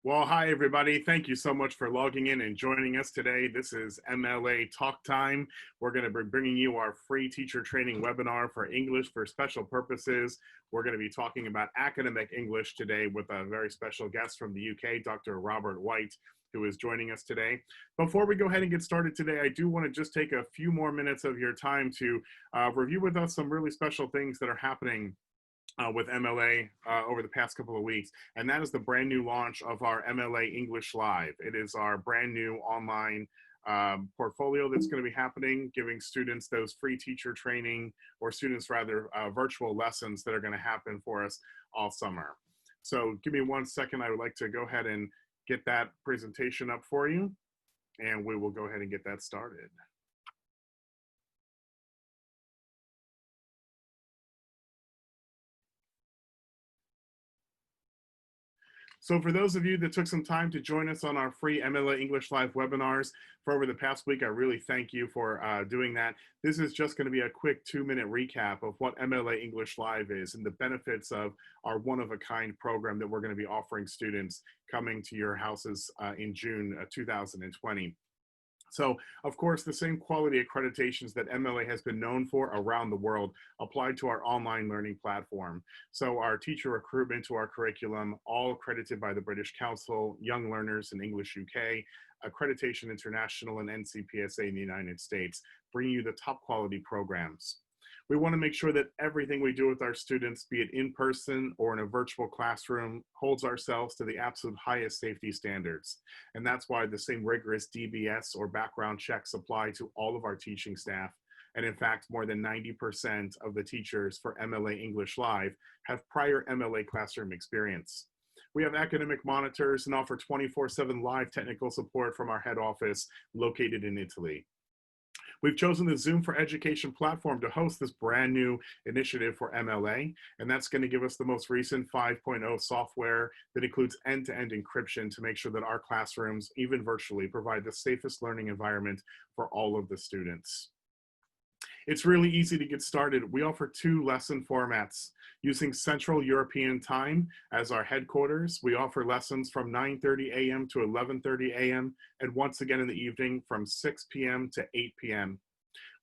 Well, hi, everybody. Thank you so much for logging in and joining us today. This is MLA Talktime. We're going to be bringing you our free teacher training webinar for English for special purposes. We're going to be talking about academic English today with a very special guest from the UK, Dr. Robert White, who is joining us today. Before we go ahead and get started today, I do want to just take a few more minutes of your time to review with us some really special things that are happening with MLA over the past couple of weeks, and that is the brand new launch of our MLA English Live. It is our brand new online portfolio that's going to be happening, giving students those free teacher training, or students rather, virtual lessons that are going to happen for us all summer. So give me 1 second. I would like to go ahead and get that presentation up for you, and we will go ahead and get that started. So for those of you that took some time to join us on our free MLA English Live webinars for over the past week, I really thank you for doing that. This is just going to be a quick 2-minute recap of what MLA English Live is and the benefits of our one-of-a-kind program that we're going to be offering students coming to your houses in June 2020. So, of course, the same quality accreditations that MLA has been known for around the world apply to our online learning platform. So our teacher recruitment to our curriculum, all accredited by the British Council, Young Learners in English UK, Accreditation International, and NCPSA in the United States, bringing you the top quality programs. We want to make sure that everything we do with our students, be it in person or in a virtual classroom, holds ourselves to the absolute highest safety standards. And that's why the same rigorous DBS or background checks apply to all of our teaching staff. And in fact, more than 90% of the teachers for MLA English Live have prior MLA classroom experience. We have academic monitors and offer 24/7 live technical support from our head office located in Italy. We've chosen the Zoom for Education platform to host this brand new initiative for MLA, and that's going to give us the most recent 5.0 software that includes end-to-end encryption to make sure that our classrooms, even virtually, provide the safest learning environment for all of the students. It's really easy to get started. We offer 2 lesson formats. Using Central European Time as our headquarters, we offer lessons from 9:30 a.m. to 11:30 a.m. and once again in the evening from 6 p.m. to 8 p.m.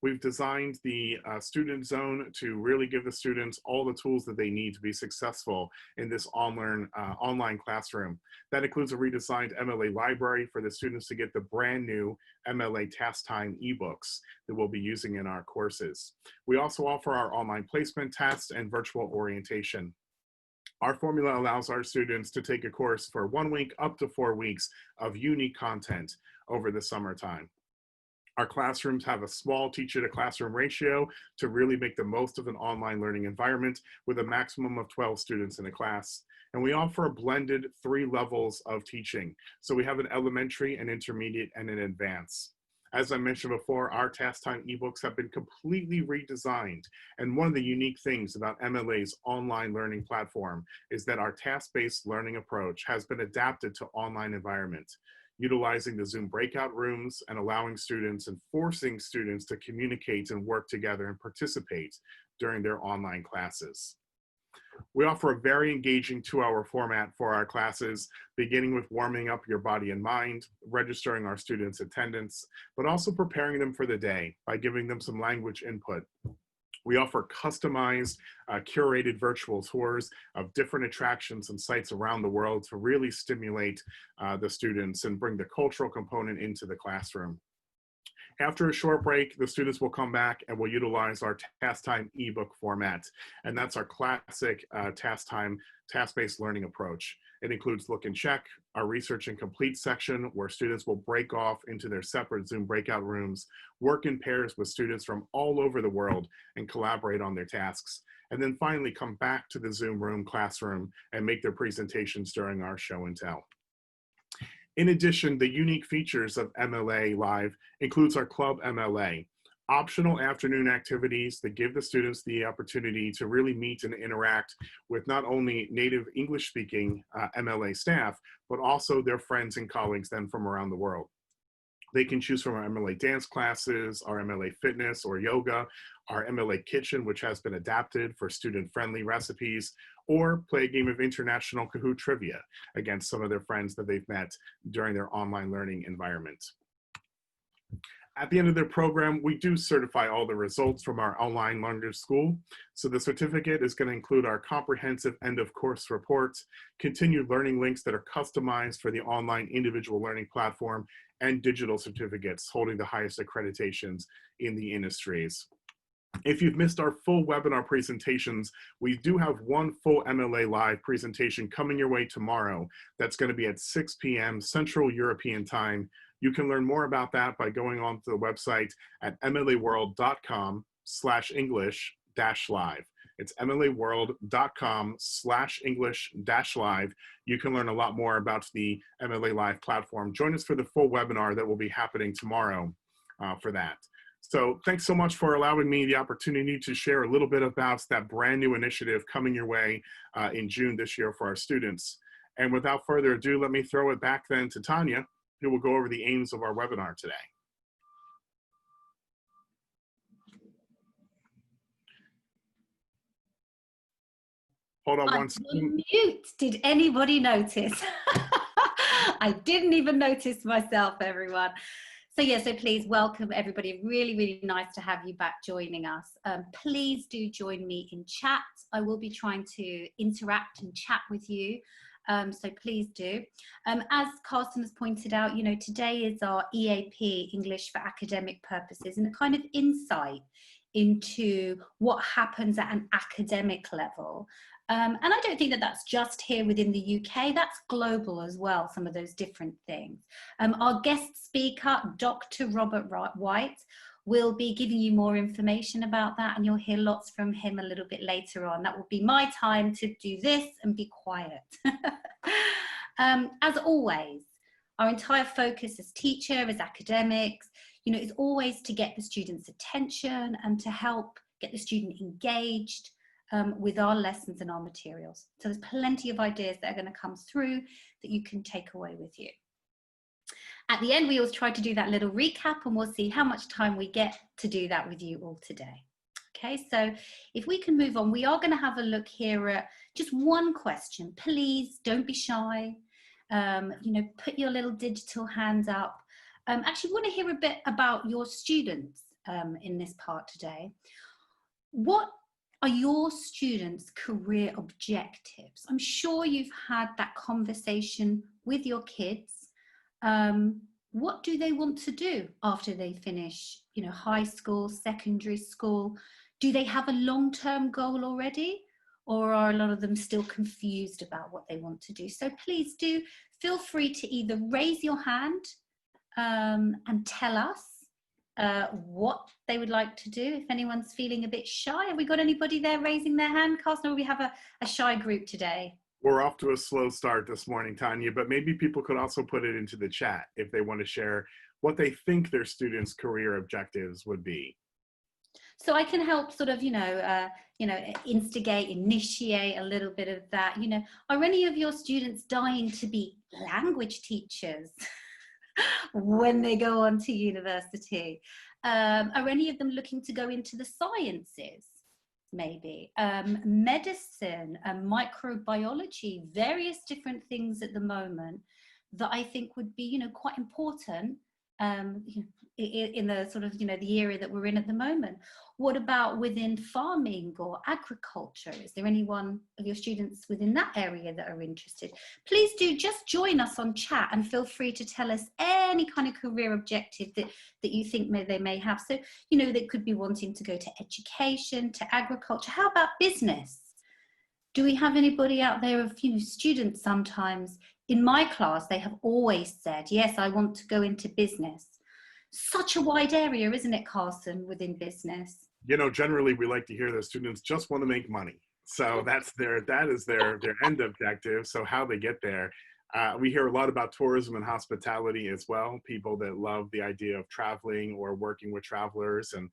We've designed the student zone to really give the students all the tools that they need to be successful in this online classroom. That includes a redesigned MLA library for the students to get the brand new MLA Talktime ebooks that we'll be using in our courses. We also offer our online placement tests and virtual orientation. Our formula allows our students to take a course for 1 week up to 4 weeks of unique content over the summertime. Our classrooms have a small teacher to classroom ratio to really make the most of an online learning environment with a maximum of 12 students in a class. And we offer a blended 3 levels of teaching. So we have an elementary, an intermediate, and an advanced. As I mentioned before, our Talktime ebooks have been completely redesigned. And one of the unique things about MLA's online learning platform is that our task-based learning approach has been adapted to online environment, utilizing the Zoom breakout rooms and allowing students and forcing students to communicate and work together and participate during their online classes. We offer a very engaging 2-hour format for our classes, beginning with warming up your body and mind, registering our students' attendance, but also preparing them for the day by giving them some language input. We offer customized, curated virtual tours of different attractions and sites around the world to really stimulate the students and bring the cultural component into the classroom. After a short break, the students will come back and will utilize our Talktime ebook format. And that's our classic task-based learning approach. It includes Look and Check, our Research and Complete section, where students will break off into their separate Zoom breakout rooms, work in pairs with students from all over the world, and collaborate on their tasks. And then finally come back to the Zoom room classroom and make their presentations during our show and tell. In addition, the unique features of MLA Live includes our Club MLA, optional afternoon activities that give the students the opportunity to really meet and interact with not only native English-speaking MLA staff, but also their friends and colleagues then from around the world. They can choose from our MLA dance classes, our MLA fitness or yoga, our MLA kitchen, which has been adapted for student-friendly recipes, or play a game of international Kahoot trivia against some of their friends that they've met during their online learning environment. At the end of their program, we do certify all the results from our online learners school. So the certificate is going to include our comprehensive end of course reports, continued learning links that are customized for the online individual learning platform, and digital certificates holding the highest accreditations in the industries. If you've missed our full webinar presentations, we do have one full MLA Live presentation coming your way tomorrow. That's going to be at 6 p.m. Central European Time. You can learn more about that by going on to the website at mlaworld.com/English-live. It's mlaworld.com/English-live. You can learn a lot more about the MLA Live platform. Join us for the full webinar that will be happening tomorrow for that. So thanks so much for allowing me the opportunity to share a little bit about that brand new initiative coming your way in June this year for our students. And without further ado, let me throw it back then to Tanya, who will go over the aims of our webinar today. Hold on one second. Mute. Did anybody notice? I didn't even notice myself, everyone. So yeah, so please welcome everybody. Really, really nice to have you back joining us. Please do join me in chat. I will be trying to interact and chat with you. So please do. As Carsten has pointed out, you know, today is our EAP, English for Academic Purposes, and a kind of insight into what happens at an academic level. And I don't think that that's just here within the UK, that's global as well, some of those different things. Our guest speaker, Dr. Robert White, will be giving you more information about that, and you'll hear lots from him a little bit later on. That will be my time to do this and be quiet. As always, our entire focus as teacher, as academics, you know, is always to get the student's attention and to help get the student engaged with our lessons and our materials. So there's plenty of ideas that are going to come through that you can take away with you. At the end, we always try to do that little recap, and we'll see how much time we get to do that with you all today. Okay, so if we can move on, we are going to have a look here at just one question. Please don't be shy. You know, put your little digital hands up. Actually, we want to hear a bit about your students in this part today. What are your students' career objectives? I'm sure you've had that conversation with your kids. What do they want to do after they finish, you know, high school, secondary school? Do they have a long-term goal already? Or are a lot of them still confused about what they want to do? So please do feel free to either raise your hand and tell us what they would like to do. If anyone's feeling a bit shy, have we got anybody there raising their hand? Carsten, we have a shy group today. We're off to a slow start this morning, Tanya, but maybe people could also put it into the chat if they want to share what they think their students' career objectives would be. So I can help sort of, instigate, initiate a little bit of that. You know, are any of your students dying to be language teachers when they go on to university? Are any of them looking to go into the sciences? Maybe medicine, microbiology, various different things at the moment that I think would be, you know, quite important in the sort of, you know, the area that we're in at the moment. What about within farming or agriculture? Is there anyone of your students within that area that are interested? Please do just join us on chat and feel free to tell us any kind of career objective that you think they may have. So, you know, they could be wanting to go to education, to agriculture. How about business? Do we have anybody out there of, you know, students sometimes? In my class, they have always said, yes, I want to go into business. Such a wide area, isn't it, Carsten, within business? You know, generally we like to hear that students just want to make money. So that is their end objective. So how they get there. We hear a lot about tourism and hospitality as well. People that love the idea of traveling or working with travelers, and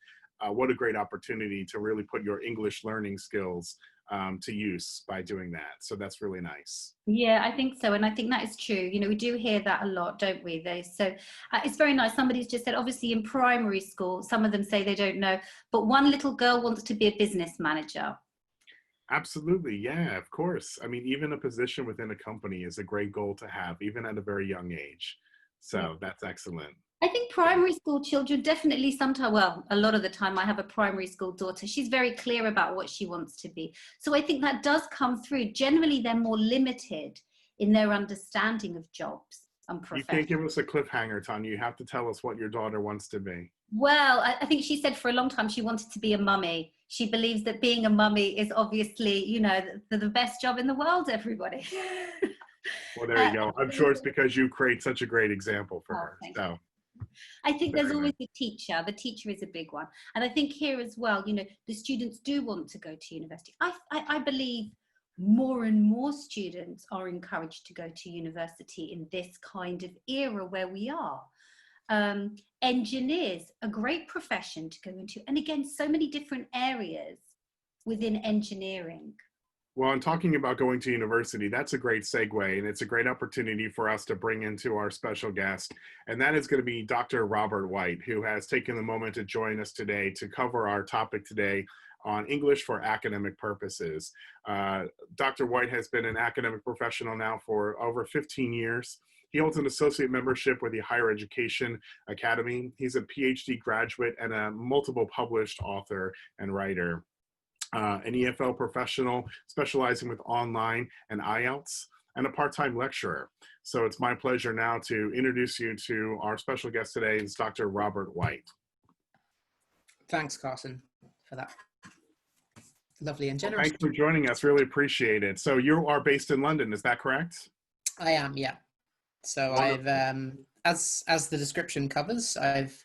what a great opportunity to really put your English learning skills to use by doing that. So that's really nice. Yeah, I think so. And I think that is true. You know, we do hear that a lot, don't we? It's very nice. Somebody's just said, obviously in primary school, some of them say they don't know, but one little girl wants to be a business manager. Absolutely. Yeah, of course. I mean, even a position within a company is a great goal to have, even at a very young age. Yeah. So that's excellent. I think primary school children definitely sometimes, well, a lot of the time, I have a primary school daughter. She's very clear about what she wants to be. So I think that does come through. Generally, they're more limited in their understanding of jobs and You professions. can't give us a cliffhanger, Tanya. You have to tell us what your daughter wants to be. Well, I think she said for a long time she wanted to be a mummy. She believes that being a mummy is obviously, you know, the best job in the world, everybody. Well, there you go. I'm sure it's because you create such a great example for her. So I think there's very always nice. the teacher. The teacher is a big one. And I think here as well, you know, the students do want to go to university. I believe more and more students are encouraged to go to university in this kind of era where we are. Engineers, a great profession to go into. And again, so many different areas within engineering. Well, and talking about going to university, that's a great segue, and it's a great opportunity for us to bring into our special guest, and that is going to be Dr. Robert White, who has taken the moment to join us today to cover our topic today on English for academic purposes. Dr. White has been an academic professional now for over 15 years. He holds an associate membership with the Higher Education Academy. He's a PhD graduate and a multiple published author and writer. An EFL professional specializing with online and IELTS, and a part-time lecturer. So it's my pleasure now to introduce you to our special guest today, is Dr. Robert White. Thanks, Carson, for that lovely and generous. Thanks for joining us. Really appreciate it. So you are based in London, is that correct? I am, yeah. So Wonderful. I've, as the description covers, I've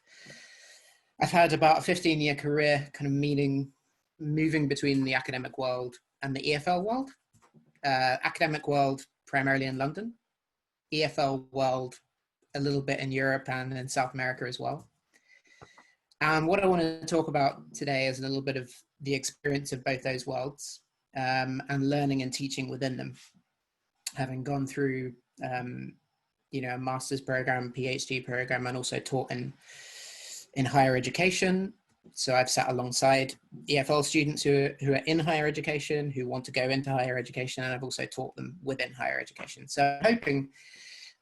had about a 15-year career, kind of moving between the academic world and the EFL world. Academic world primarily in London, EFL world a little bit in Europe and in South America as well. And what I want to talk about today is a little bit of the experience of both those worlds, and learning and teaching within them. Having gone through, you know, a master's program, PhD program, and also taught in higher education. So I've sat alongside EFL students who are in higher education, who want to go into higher education, and I've also taught them within higher education. So I'm hoping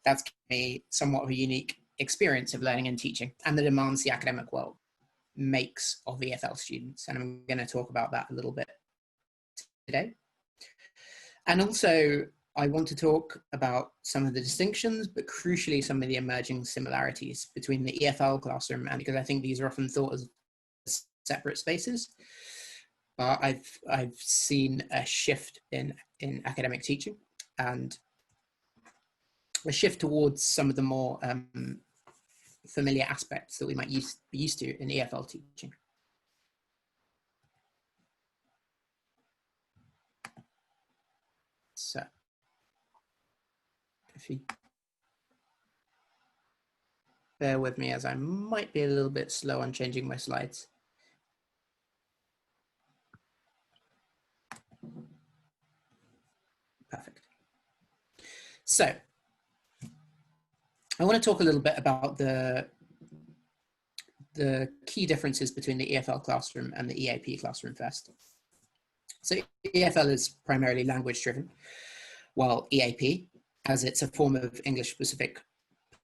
that's given me somewhat of a unique experience of learning and teaching and the demands the academic world makes of EFL students. And I'm going to talk about that a little bit today. And also, I want to talk about some of the distinctions, but crucially some of the emerging similarities between the EFL classroom, and because I think these are often thought as separate spaces, but I've seen a shift in academic teaching and a shift towards some of the more familiar aspects that we might be used to in EFL teaching. So, if you bear with me, as I might be a little bit slow on changing my slides. Perfect. So, I want to talk a little bit about the key differences between the EFL classroom and the EAP classroom first. So EFL is primarily language driven, while EAP, as it's a form of English specific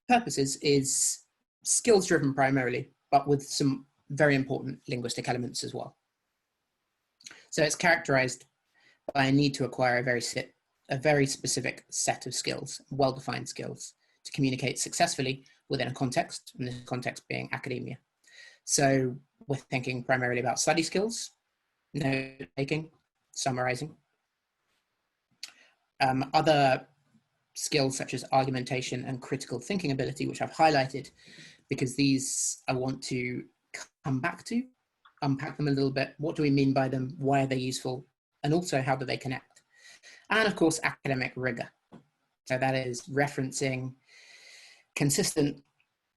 purposes, is skills driven primarily, but with some very important linguistic elements as well. So it's characterized by a need to acquire a very specific set of skills, well-defined skills, to communicate successfully within a context, and this context being academia. So we're thinking primarily about study skills, note-taking, summarizing. Other skills such as argumentation and critical thinking ability, which I've highlighted, because these I want to come back to, unpack them a little bit. What do we mean by them? Why are they useful? And also, how do they connect? And of course, academic rigor. So that is referencing consistent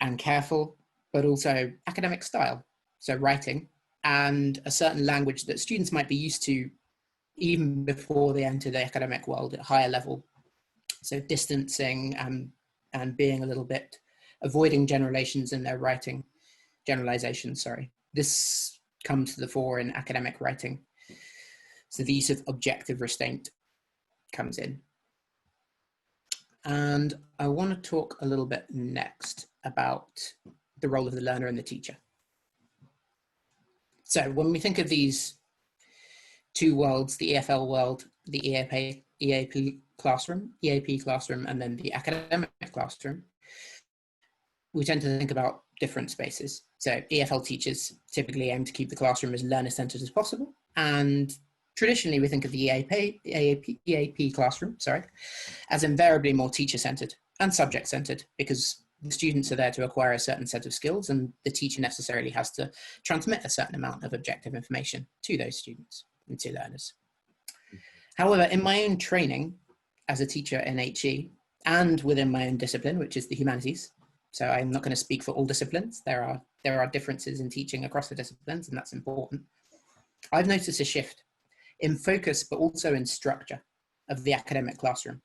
and careful, but also academic style. So writing and a certain language that students might be used to even before they enter the academic world at higher level. So distancing and being a little bit, avoiding generalizations in their writing, sorry. This comes to the fore in academic writing. So the use of objective restraint comes in. And I want to talk a little bit next about the role of the learner and the teacher. So when we think of these two worlds, the EFL world, the EAP classroom, and then the academic classroom, we tend to think about different spaces. So EFL teachers typically aim to keep the classroom as learner-centered as possible. And traditionally, we think of the EAP classroom, as invariably more teacher-centered and subject-centered, because the students are there to acquire a certain set of skills, and the teacher necessarily has to transmit a certain amount of objective information to those students and to learners. However, in my own training as a teacher in HE and within my own discipline, which is the humanities, so I'm not going to speak for all disciplines. There are differences in teaching across the disciplines, and that's important. I've noticed a shift in focus, but also in structure of the academic classroom.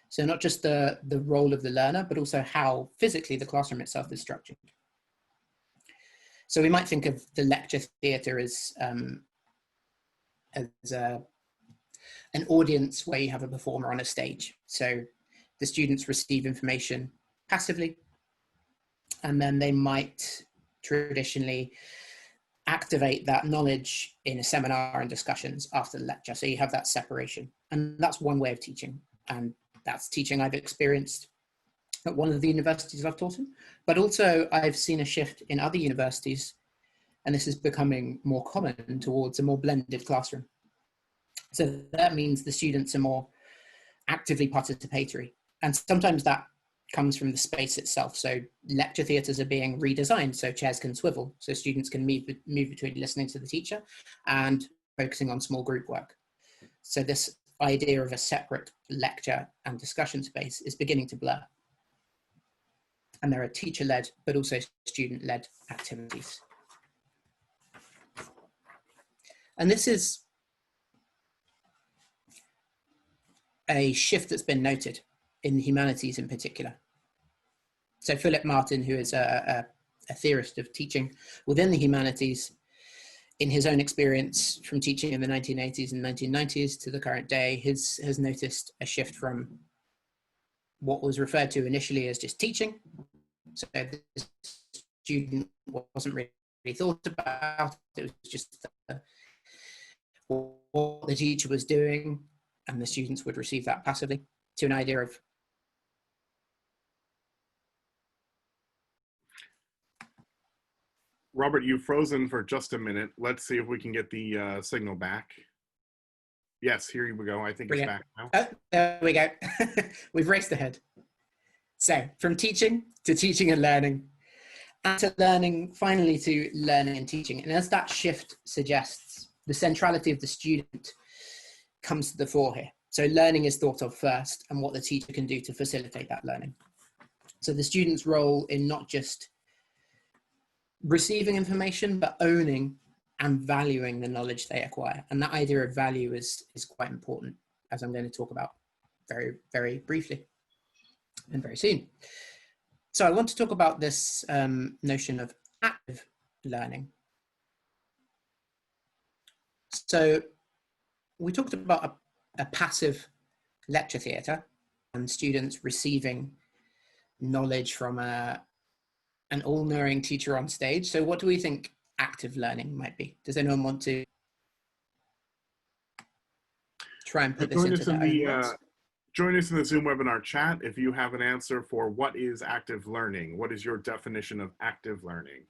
So not just the role of the learner, but also how physically the classroom itself is structured. So we might think of the lecture theatre as an audience where you have a performer on a stage. So the students receive information passively, and then they might traditionally activate that knowledge in a seminar and discussions after the lecture. So you have that separation, and that's one way of teaching. And that's teaching I've experienced at one of the universities I've taught in, but also I've seen a shift in other universities, and this is becoming more common towards a more blended classroom. So that means the students are more actively participatory, and sometimes that comes from the space itself. So lecture theatres are being redesigned so chairs can swivel, so students can move between listening to the teacher and focusing on small group work. So this idea of a separate lecture and discussion space is beginning to blur. And there are teacher-led, but also student-led activities. And this is a shift that's been noted in the humanities in particular. So Philip Martin, who is a theorist of teaching within the humanities, in his own experience from teaching in the 1980s and 1990s to the current day, has noticed a shift from what was referred to initially as just teaching. So the student wasn't really thought about, it was just what the teacher was doing, and the students would receive that passively, to an idea of Robert, you've frozen for just a minute. Let's see if we can get the signal back. Yes, here we go. I think Brilliant. It's back now. Oh, there we go. We've raced ahead. So from teaching to teaching and learning, and to learning, finally to learning and teaching. And as that shift suggests, the centrality of the student comes to the fore here. So learning is thought of first, and what the teacher can do to facilitate that learning. So the student's role in not just receiving information, but owning and valuing the knowledge they acquire. And that idea of value is quite important, as I'm going to talk about very, very briefly and very soon. So I want to talk about this notion of active learning. So we talked about a passive lecture theatre and students receiving knowledge from an all-knowing teacher on stage. So what do we think active learning might be? Does anyone want to try and put this into their own words? Join us in the Zoom webinar chat if you have an answer for what is active learning. What is your definition of active learning?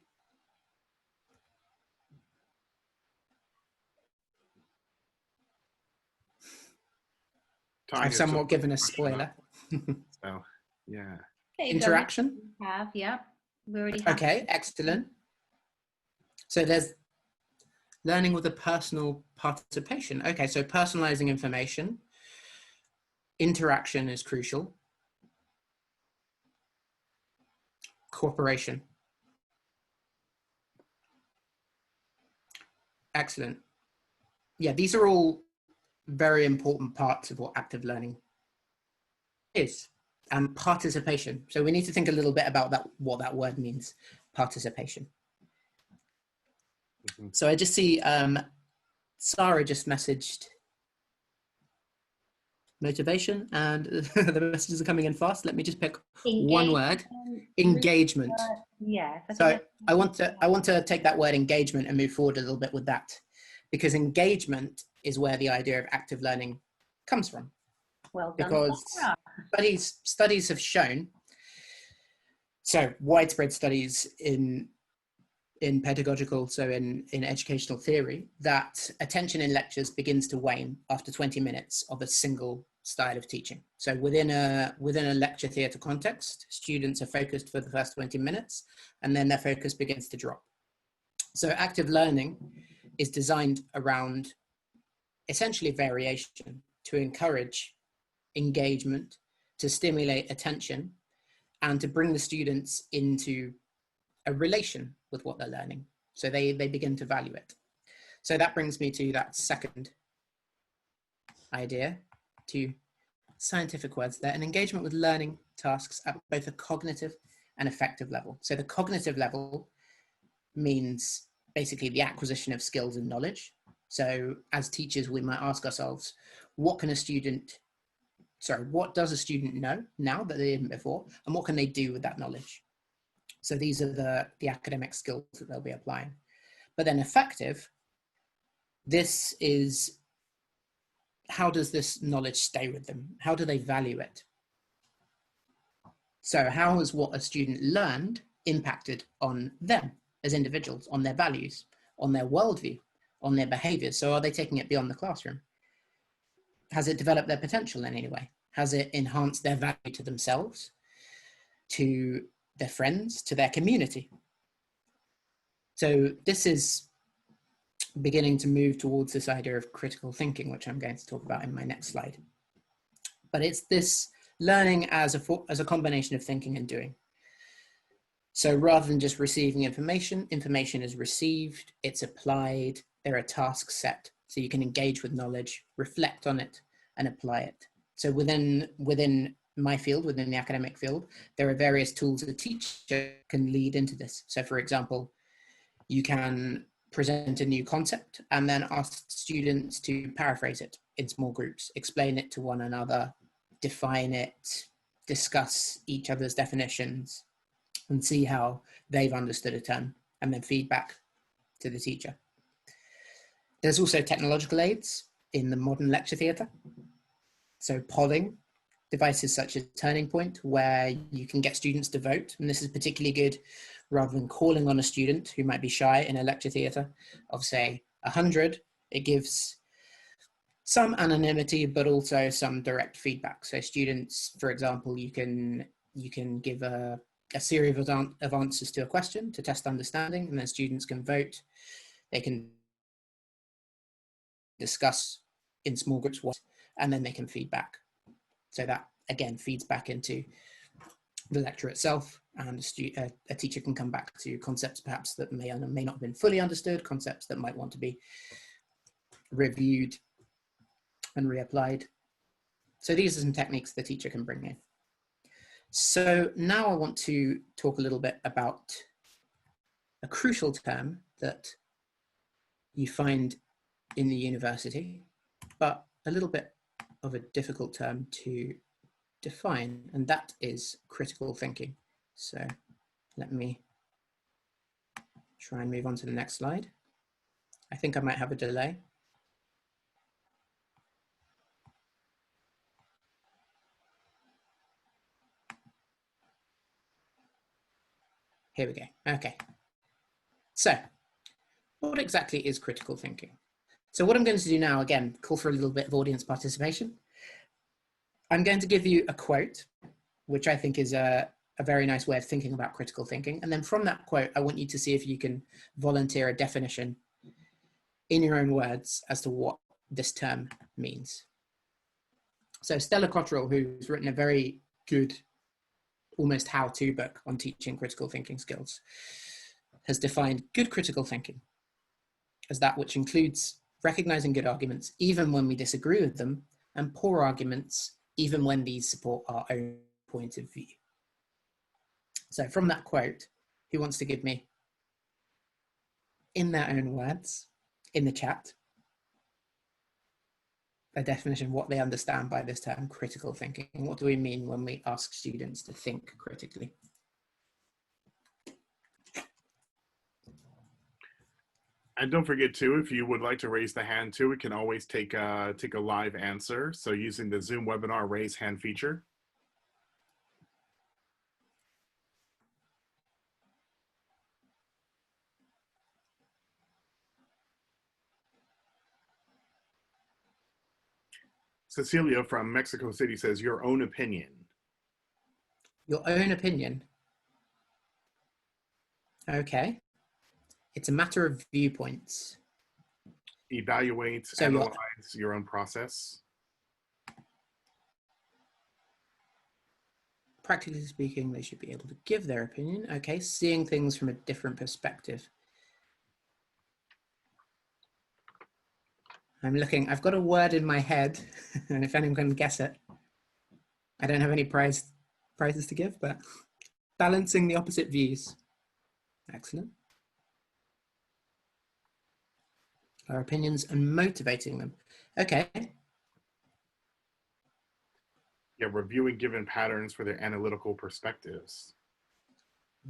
I've somewhat given a spoiler. So, yeah. Okay, Interaction? we have, yeah. We already have. Okay, excellent. So there's learning with a personal participation. Okay, so personalizing information. Interaction is crucial. Cooperation. Excellent. Yeah, these are all very important parts of what active learning is, and participation. So we need to think a little bit about that, what that word means, participation. Mhm. So I just see Sarah just messaged motivation, and the messages are coming in fast. Let me just pick one word: engagement. Yes. So I want to take that word engagement and move forward a little bit with that, because engagement is where the idea of active learning comes from. Well done, Because Sarah. studies have shown, so widespread studies in pedagogical, so in educational theory, that attention in lectures begins to wane after 20 minutes of a single style of teaching. So within a lecture theatre context, students are focused for the first 20 minutes, and then their focus begins to drop. So active learning is designed around essentially variation, to encourage engagement, to stimulate attention, and to bring the students into a relation with what they're learning. So they begin to value it. So that brings me to that second idea, to scientific words there, an engagement with learning tasks at both a cognitive and affective level. So the cognitive level means basically the acquisition of skills and knowledge. So as teachers, we might ask ourselves, what does a student know now that they didn't before, and what can they do with that knowledge? So these are the academic skills that they'll be applying. But then affective, this is, how does this knowledge stay with them? How do they value it? So how has what a student learned impacted on them as individuals, on their values, on their worldview, on their behaviors? So are they taking it beyond the classroom? Has it developed their potential in any way? Has it enhanced their value to themselves, to their friends, to their community? So this is beginning to move towards this idea of critical thinking, which I'm going to talk about in my next slide. But it's this learning as a combination of thinking and doing. So rather than just receiving information, information is received, it's applied, there are tasks set, so you can engage with knowledge, reflect on it, and apply it. So within my field, within the academic field, there are various tools that a teacher can lead into this. So for example, you can present a new concept and then ask students to paraphrase it in small groups, explain it to one another, define it, discuss each other's definitions, and see how they've understood a term, and then feedback to the teacher. There's also technological aids in the modern lecture theatre. So polling, devices such as Turning Point, where you can get students to vote. And this is particularly good rather than calling on a student who might be shy in a lecture theatre of say 100, it gives some anonymity, but also some direct feedback. So students, for example, you can give a series of answers to a question to test understanding, and then students can vote. They can discuss in small groups what, and then they can feedback. So that again feeds back into the lecture itself, and a teacher can come back to concepts perhaps that may not have been fully understood, concepts that might want to be reviewed and reapplied. So these are some techniques the teacher can bring in. So now I want to talk a little bit about a crucial term that you find in the university, but a little bit of a difficult term to define, and that is critical thinking. So let me try and move on to the next slide. I think I might have a delay. Here we go. Okay. So what exactly is critical thinking? So what I'm going to do now, again, call for a little bit of audience participation. I'm going to give you a quote, which I think is a very nice way of thinking about critical thinking. And then from that quote, I want you to see if you can volunteer a definition in your own words as to what this term means. So Stella Cottrell, who's written a very good, almost how-to book on teaching critical thinking skills, has defined good critical thinking as that which includes recognizing good arguments even when we disagree with them, and poor arguments even when these support our own point of view. So from that quote, who wants to give me, in their own words, in the chat, a definition of what they understand by this term, critical thinking? What do we mean when we ask students to think critically? And don't forget too, if you would like to raise the hand too, we can always take a live answer. So using the Zoom webinar raise hand feature. Cecilia from Mexico City says, your own opinion. Your own opinion. Okay. It's a matter of viewpoints. Evaluate, So analyze your own process. Practically speaking, they should be able to give their opinion. Okay, seeing things from a different perspective. I'm looking, I've got a word in my head, and if anyone can guess it, I don't have any prizes to give, but balancing the opposite views. Excellent. Our opinions and motivating them. Okay. Yeah, reviewing given patterns for their analytical perspectives.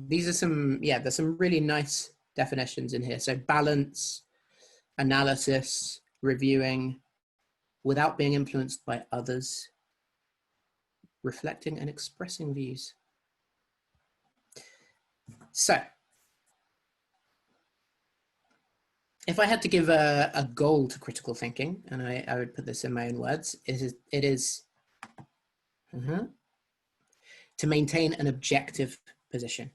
These are some, yeah, there's some really nice definitions in here. So balance, analysis, reviewing, without being influenced by others, reflecting and expressing views. So, if I had to give a goal to critical thinking, and I would put this in my own words, it is to maintain an objective position.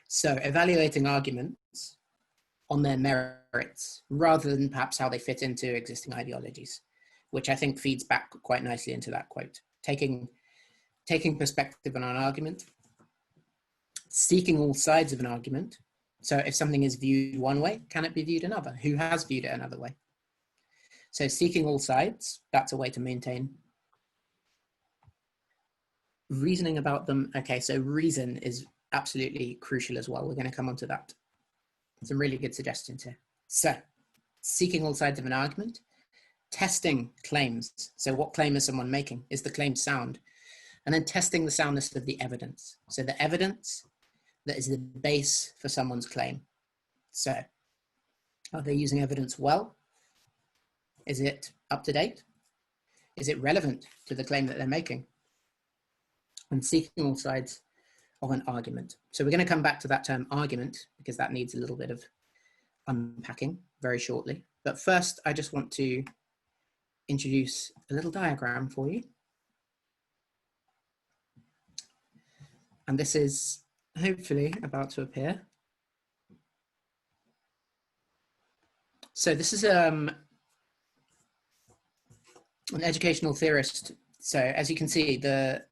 So evaluating arguments on their merits rather than perhaps how they fit into existing ideologies, which I think feeds back quite nicely into that quote. Taking perspective on an argument, seeking all sides of an argument. So if something is viewed one way, can it be viewed another? Who has viewed it another way? So seeking all sides, that's a way to maintain. Reasoning about them. Okay, so reason is absolutely crucial as well. We're going to come on to that. Some really good suggestions here. So seeking all sides of an argument, testing claims. So what claim is someone making? Is the claim sound? And then testing the soundness of the evidence. So the evidence that is the base for someone's claim. So are they using evidence well? Is it up to date? Is it relevant to the claim that they're making? And seeking all sides of an argument. So we're going to come back to that term argument because that needs a little bit of unpacking very shortly. But first, I just want to introduce a little diagram for you. And this is hopefully about to appear. So this is an educational theorist. So as you can see, the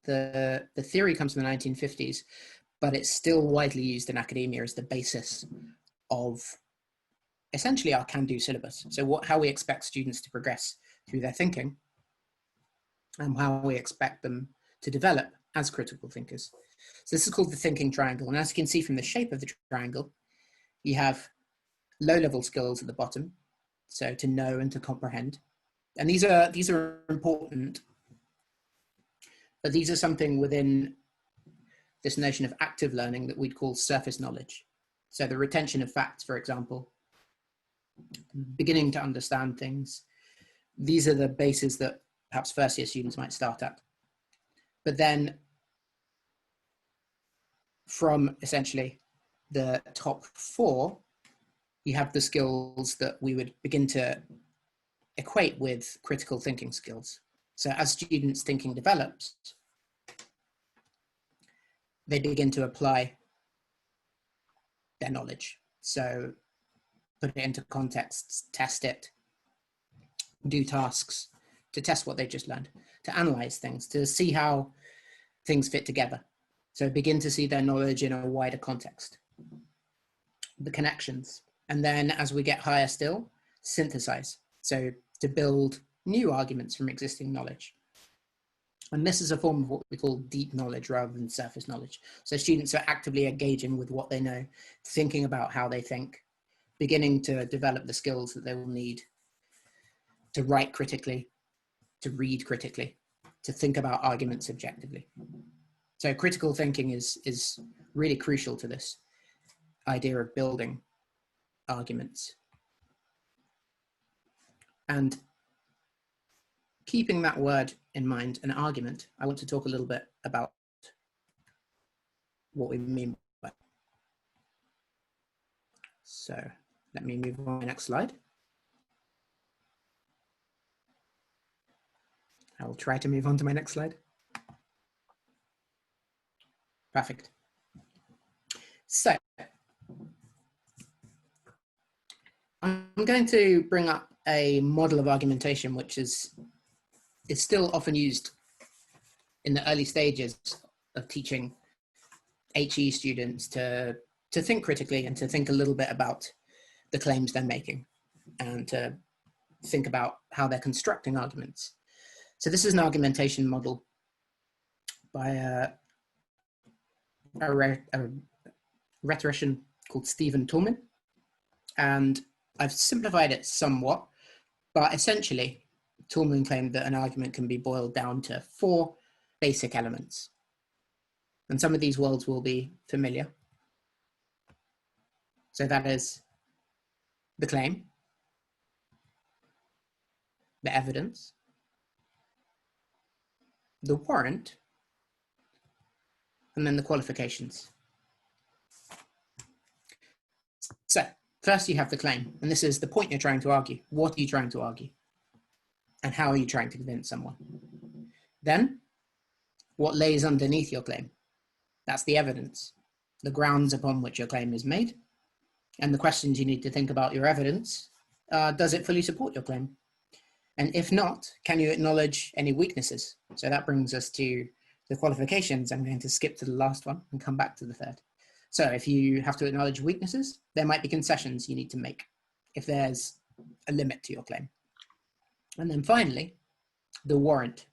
theory comes from the 1950s, but it's still widely used in academia as the basis of essentially our can-do syllabus. So how we expect students to progress through their thinking and how we expect them to develop as critical thinkers. So this is called the thinking triangle. And as you can see from the shape of the triangle, you have low-level skills at the bottom, so to know and to comprehend. And these are important, but these are something within this notion of active learning that we'd call surface knowledge. So the retention of facts, for example, beginning to understand things. These are the bases that perhaps first-year students might start at. But then from essentially the top four, you have the skills that we would begin to equate with critical thinking skills. So as students' thinking develops, they begin to apply their knowledge. So put it into contexts, test it, do tasks to test what they just learned, to analyze things, to see how things fit together. So begin to see their knowledge in a wider context, the connections. And then as we get higher still, synthesize, so to build new arguments from existing knowledge. And this is a form of what we call deep knowledge rather than surface knowledge. So students are actively engaging with what they know, thinking about how they think, beginning to develop the skills that they will need to write critically, to read critically, to think about arguments objectively. So critical thinking is really crucial to this idea of building arguments. And keeping that word in mind, an argument, I want to talk a little bit about what we mean by it. So let me move on to the next slide. I will try to move on to my next slide. Perfect. So I'm going to bring up a model of argumentation, which is still often used in the early stages of teaching HE students to think critically and to think a little bit about the claims they're making and to think about how they're constructing arguments. So this is an argumentation model by a rhetorician called Stephen Toulmin. And I've simplified it somewhat, but essentially Toulmin claimed that an argument can be boiled down to 4 basic elements. And some of these words will be familiar. So that is the claim, the evidence, the warrant, and then the qualifications. So first you have the claim, and this is the point you're trying to argue. What are you trying to argue? And how are you trying to convince someone? Then, what lays underneath your claim? That's the evidence, the grounds upon which your claim is made, and the questions you need to think about your evidence. Does it fully support your claim? And if not, can you acknowledge any weaknesses? So that brings us to the qualifications. I'm going to skip to the last one and come back to the third. So if you have to acknowledge weaknesses, there might be concessions you need to make if there's a limit to your claim. And then finally, the warrant.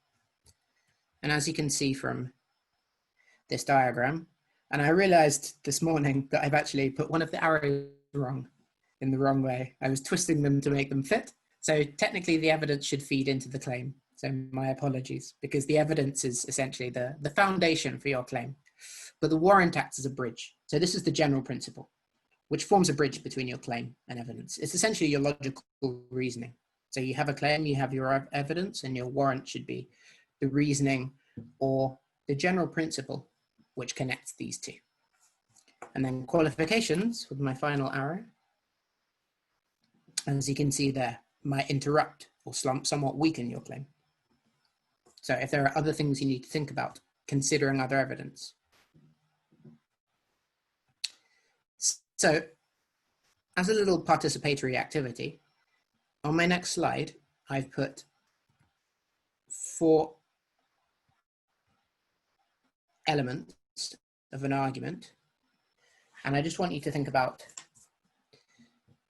And as you can see from this diagram, and I realized this morning that I've actually put one of the arrows wrong, in the wrong way. I was twisting them to make them fit. So technically the evidence should feed into the claim. So my apologies, because the evidence is essentially the foundation for your claim. But the warrant acts as a bridge. So this is the general principle, which forms a bridge between your claim and evidence. It's essentially your logical reasoning. So you have a claim, you have your evidence, and your warrant should be the reasoning or the general principle which connects these two. And then qualifications, with my final arrow, as you can see there, might interrupt or somewhat weaken your claim. So if there are other things you need to think about, considering other evidence. So as a little participatory activity, on my next slide, I've put 4 elements of an argument. And I just want you to think about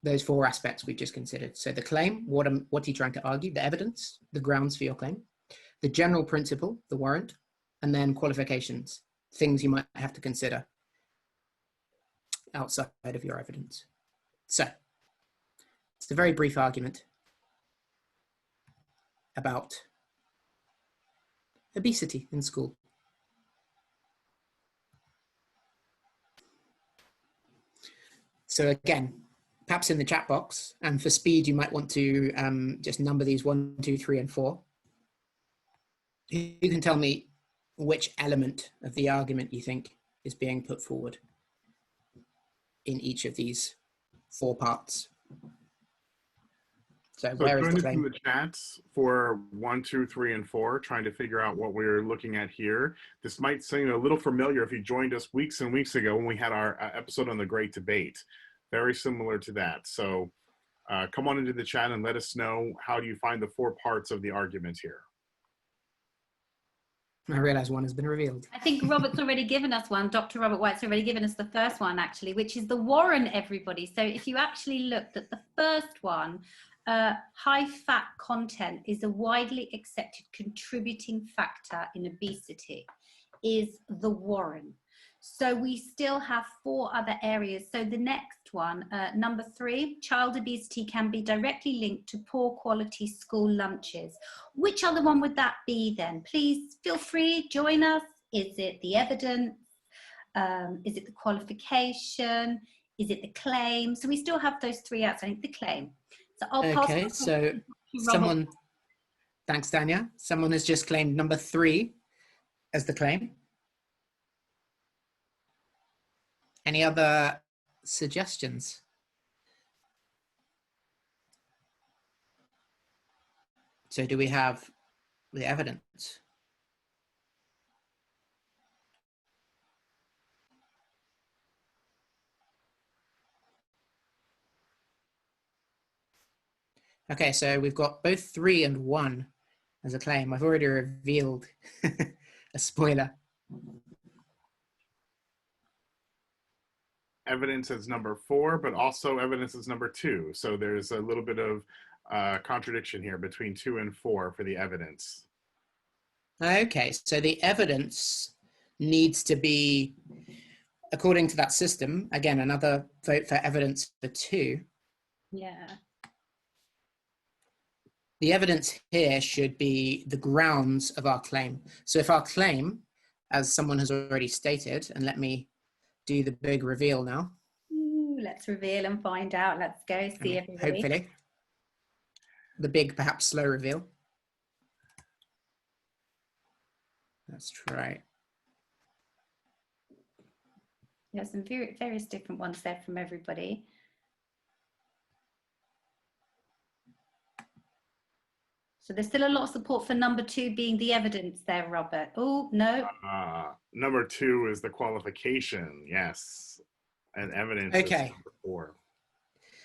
those 4 aspects we've just considered. So the claim, what are you trying to argue? The evidence, the grounds for your claim, the general principle, the warrant, and then qualifications, things you might have to consider outside of your evidence. So it's a very brief argument about obesity in school. So again, perhaps in the chat box, and for speed, you might want to just number these 1, 2, 3, and 4. You can tell me which element of the argument you think is being put forward in each of these 4 parts. So where is the claim? In the chats for 1, 2, 3, and 4, trying to figure out what we're looking at here. This might seem a little familiar if you joined us weeks and weeks ago when we had our episode on the Great Debate. Very similar to that. So come on into the chat and let us know how do you find the 4 parts of the argument here. I realize one has been revealed. I think Robert's already given us one. Dr. Robert White's already given us the first one, actually, which is the warrant, everybody. So if you actually looked at the first one, high fat content is a widely accepted contributing factor in obesity, is the warrant. So we still have 4 other areas. So the next one, number 3, child obesity can be directly linked to poor quality school lunches. Which other one would that be then? Please feel free, join us. Is it the evidence? Is it the qualification? Is it the claim? So we still have those 3 out. So I think the claim. So I'll pass. Okay, so someone, thanks Dania. Someone has just claimed number 3 as the claim. Any other suggestions? So do we have the evidence? Okay, so we've got both 3 and 1 as a claim. I've already revealed a spoiler. Evidence is number 4, but also evidence is number 2. So there's a little bit of contradiction here between 2 and 4 for the evidence. Okay, so the evidence needs to be, according to that system, again, another vote for evidence for 2. Yeah. The evidence here should be the grounds of our claim. So if our claim, as someone has already stated, and let me do the big reveal now. Ooh, let's reveal and find out. Let's go see everybody. Hopefully. The big, perhaps slow reveal. Let's try. There's some various different ones there from everybody. So there's still a lot of support for number 2 being the evidence there, Robert. Oh, no. Number 2 is the qualification, yes. And evidence is number 4.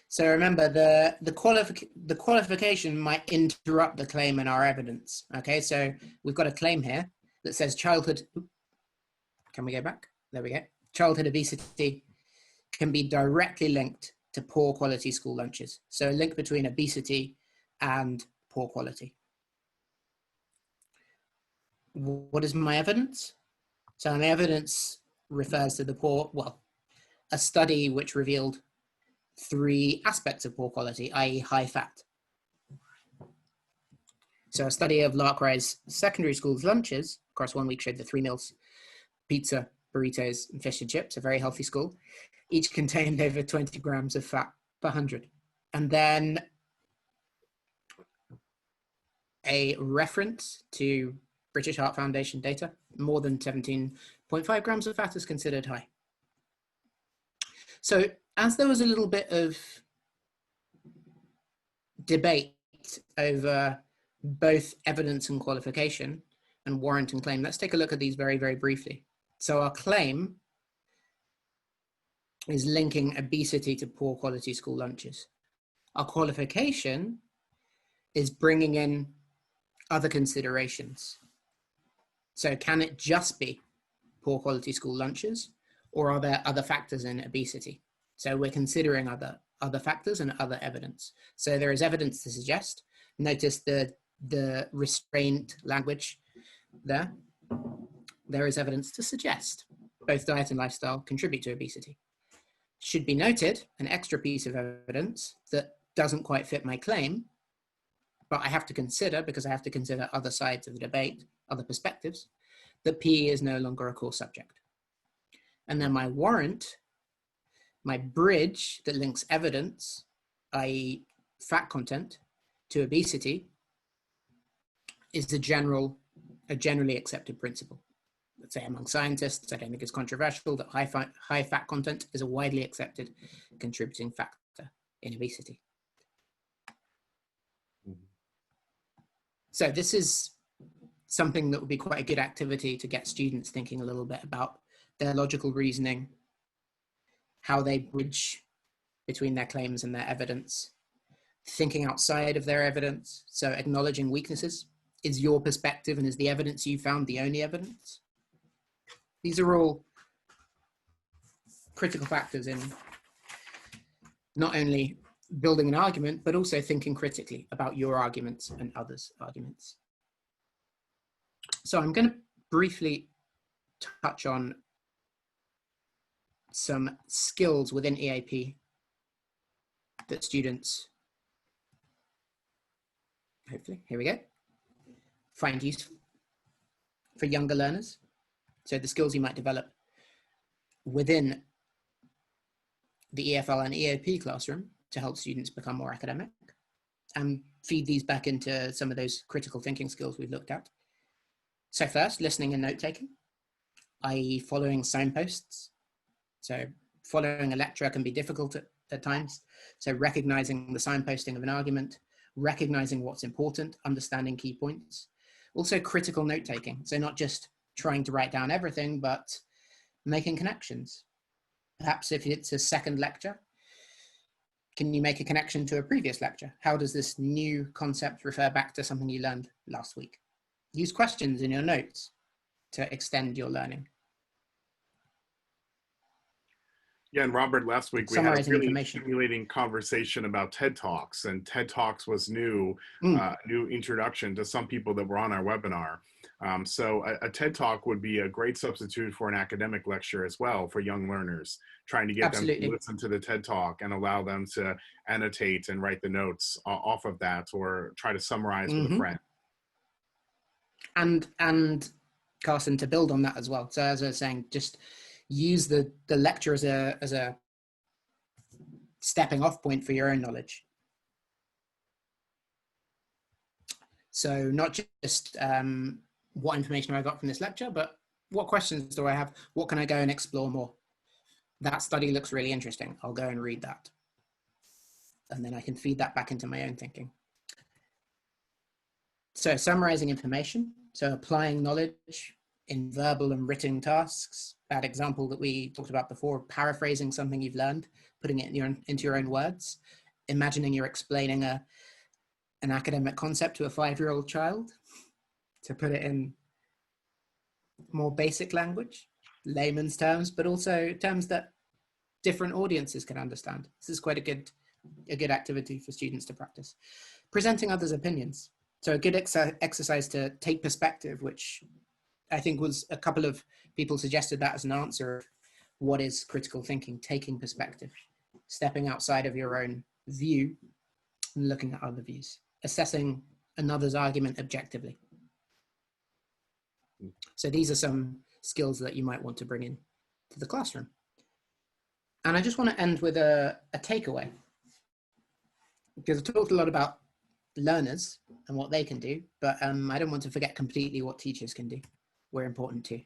So remember, the qualification might interrupt the claim in our evidence. Okay, so we've got a claim here that says childhood, can we go back? There we go. Childhood obesity can be directly linked to poor quality school lunches. So a link between obesity and poor quality. What is my evidence? So my evidence refers to the poor, well, a study which revealed 3 aspects of poor quality, i.e. high fat. So a study of Lark-Rise secondary school's lunches, across 1 week, showed the 3 meals, pizza, burritos, and fish and chips, a very healthy school, each contained over 20 grams of fat per 100. And then a reference to British Heart Foundation data, more than 17.5 grams of fat is considered high. So as there was a little bit of debate over both evidence and qualification and warrant and claim, let's take a look at these very, very briefly. So our claim is linking obesity to poor quality school lunches. Our qualification is bringing in other considerations. So can it just be poor quality school lunches, or are there other factors in obesity? So we're considering other factors and other evidence. So there is evidence to suggest. Notice the restraint language there. There is evidence to suggest both diet and lifestyle contribute to obesity. Should be noted, an extra piece of evidence that doesn't quite fit my claim, but I have to consider, because I have to consider other sides of the debate, other perspectives, that PE is no longer a core subject. And then my warrant, my bridge that links evidence, i.e. fat content, to obesity, is a generally accepted principle. Let's say among scientists, I don't think it's controversial that high fat content is a widely accepted contributing factor in obesity. So this is something that would be quite a good activity to get students thinking a little bit about their logical reasoning, how they bridge between their claims and their evidence, thinking outside of their evidence, so acknowledging weaknesses, Is your perspective and is the evidence you found the only evidence? These are all critical factors in not only building an argument, but also thinking critically about your arguments and others' arguments. So I'm going to briefly touch on some skills within EAP that students, hopefully, here we go, find useful for younger learners. So the skills you might develop within the EFL and EAP classroom to help students become more academic, and feed these back into some of those critical thinking skills we've looked at. So first, listening and note-taking, i.e. following signposts. So following a lecturer can be difficult at times. So recognizing the signposting of an argument, recognizing what's important, understanding key points. Also critical note-taking. So not just trying to write down everything, but making connections. Perhaps if it's a second lecture, can you make a connection to a previous lecture? How does this new concept refer back to something you learned last week? Use questions in your notes to extend your learning. Yeah, and Robert, last week we had a Summarizing really information. stimulating conversation about TED Talks, and TED Talks was new introduction to some people that were on our webinar. So a TED Talk would be a great substitute for an academic lecture as well for young learners, trying to get Absolutely. them to listen to the TED Talk and allow them to annotate and write the notes off of that, or try to summarize with a friend. And Carson, to build on that as well. So as I was saying, just use the lecture as a stepping off point for your own knowledge. So not just what information I got from this lecture, but what questions do I have? What can I go and explore more? That study looks really interesting. I'll go and read that. And then I can feed that back into my own thinking. So summarizing information. So applying knowledge in verbal and written tasks. That example that we talked about before, paraphrasing something you've learned, putting it into your own words, imagining you're explaining an academic concept to a 5-year-old child, to put it in more basic language, layman's terms, but also terms that different audiences can understand. This is quite a good activity for students to practice. Presenting others' opinions. So a good exercise to take perspective, which I think was a couple of people suggested that as an answer of what is critical thinking, taking perspective, stepping outside of your own view and looking at other views, assessing another's argument objectively. So these are some skills that you might want to bring in to the classroom. And I just want to end with a takeaway, because I talked a lot about learners and what they can do, but I don't want to forget completely what teachers can do. We're important too.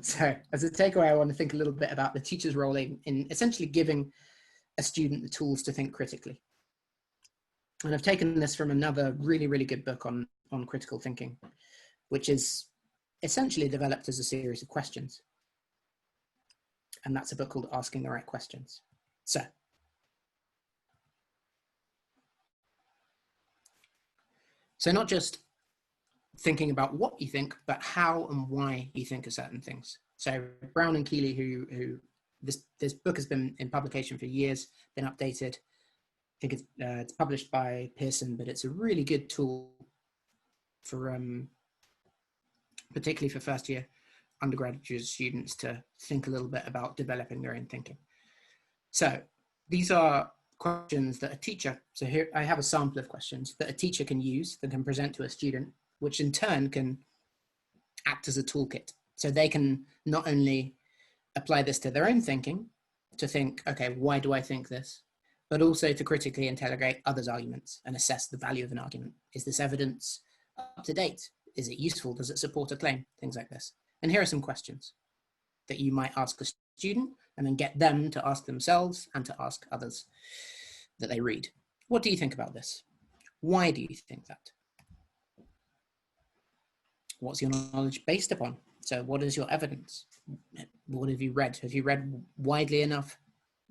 So as a takeaway, I want to think a little bit about the teacher's role in essentially giving a student the tools to think critically. And I've taken this from another really, really good book on critical thinking, which is essentially developed as a series of questions. And that's a book called Asking the Right Questions. So not just thinking about what you think, but how and why you think of certain things. So Brown and Keeley, who this book has been in publication for years, been updated. I think it's published by Pearson, but it's a really good tool for particularly for first year undergraduate students to think a little bit about developing their own thinking. So these are questions that a teacher, so here I have a sample of questions that a teacher can use, that can present to a student, which in turn can act as a toolkit. So they can not only apply this to their own thinking, to think, okay, why do I think this? But also to critically interrogate others' arguments and assess the value of an argument. Is this evidence up to date? Is it useful? Does it support a claim? Things like this. And here are some questions that you might ask a student and then get them to ask themselves and to ask others that they read. What do you think about this? Why do you think that? What's your knowledge based upon? So what is your evidence? What have you read? Have you read widely enough?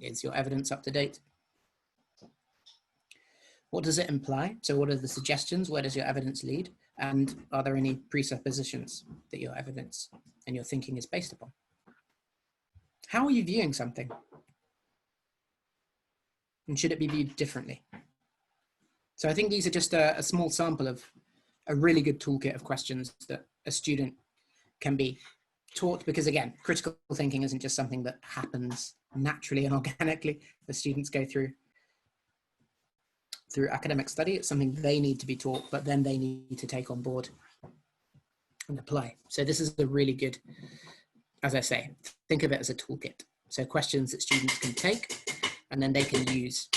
Is your evidence up to date? What does it imply? So what are the suggestions? Where does your evidence lead? And are there any presuppositions that your evidence and your thinking is based upon? How are you viewing something? And should it be viewed differently? So I think these are just a small sample of a really good toolkit of questions that a student can be taught, because again, critical thinking isn't just something that happens naturally and organically as students go through academic study. It's something they need to be taught, but then they need to take on board and apply. So this is a really good, as I say, think of it as a toolkit. So questions that students can take and then they can use.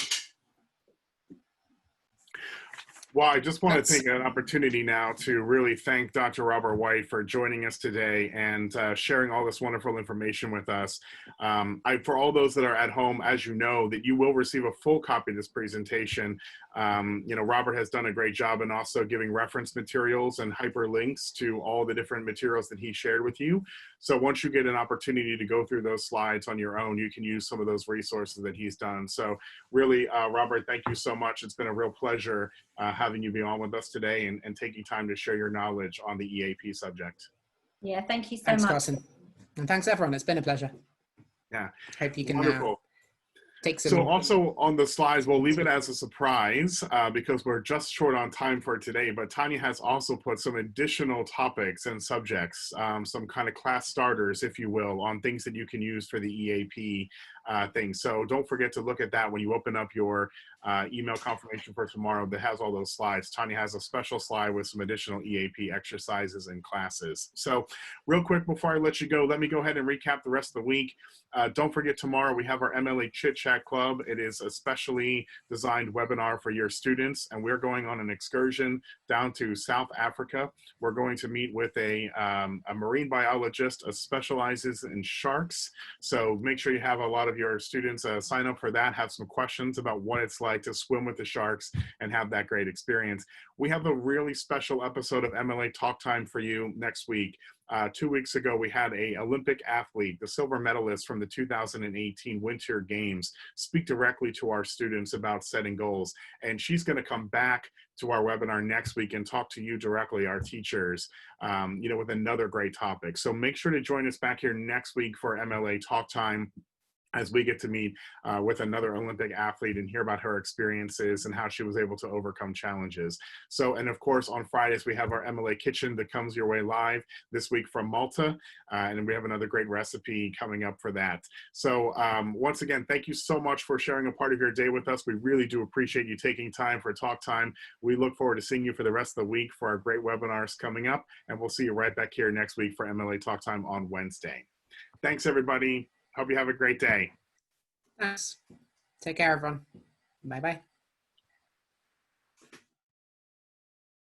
Well, I just want to take an opportunity now to really thank Dr. Robert White for joining us today and sharing all this wonderful information with us. For all those that are at home, as you know, that you will receive a full copy of this presentation. Robert has done a great job in also giving reference materials and hyperlinks to all the different materials that he shared with you. So once you get an opportunity to go through those slides on your own, you can use some of those resources that he's done. So really, Robert, thank you so much. It's been a real pleasure having you be on with us today and taking time to share your knowledge on the EAP subject. Yeah, thank you so Thanks, much. Carson. And thanks everyone, it's been a pleasure. Yeah. Hope you can Wonderful. take some. So also on the slides, we'll leave it as a surprise because we're just short on time for today, but Tanya has also put some additional topics and subjects, some kind of class starters, if you will, on things that you can use for the EAP thing. So don't forget to look at that when you open up your email confirmation for tomorrow that has all those slides. Tanya has a special slide with some additional EAP exercises and classes. So real quick before I let you go, let me go ahead and recap the rest of the week. Don't forget tomorrow we have our MLA Chit Chat Club. It is a specially designed webinar for your students, and we're going on an excursion down to South Africa. We're going to meet with a marine biologist who specializes in sharks. So make sure you have a lot of your students sign up for that, have some questions about what it's like to swim with the sharks and have that great experience. We have a really special episode of MLA Talk Time for you next week. 2 weeks ago, we had an Olympic athlete, the silver medalist from the 2018 Winter Games, speak directly to our students about setting goals. And she's going to come back to our webinar next week and talk to you directly, our teachers, with another great topic. So make sure to join us back here next week for MLA Talk Time, as we get to meet with another Olympic athlete and hear about her experiences and how she was able to overcome challenges. So, and of course, on Fridays, we have our MLA Kitchen that comes your way live this week from Malta. And we have another great recipe coming up for that. So once again, thank you so much for sharing a part of your day with us. We really do appreciate you taking time for Talk Time. We look forward to seeing you for the rest of the week for our great webinars coming up. And we'll see you right back here next week for MLA Talk Time on Wednesday. Thanks, everybody. Hope you have a great day. Thanks. Take care, everyone. Bye-bye.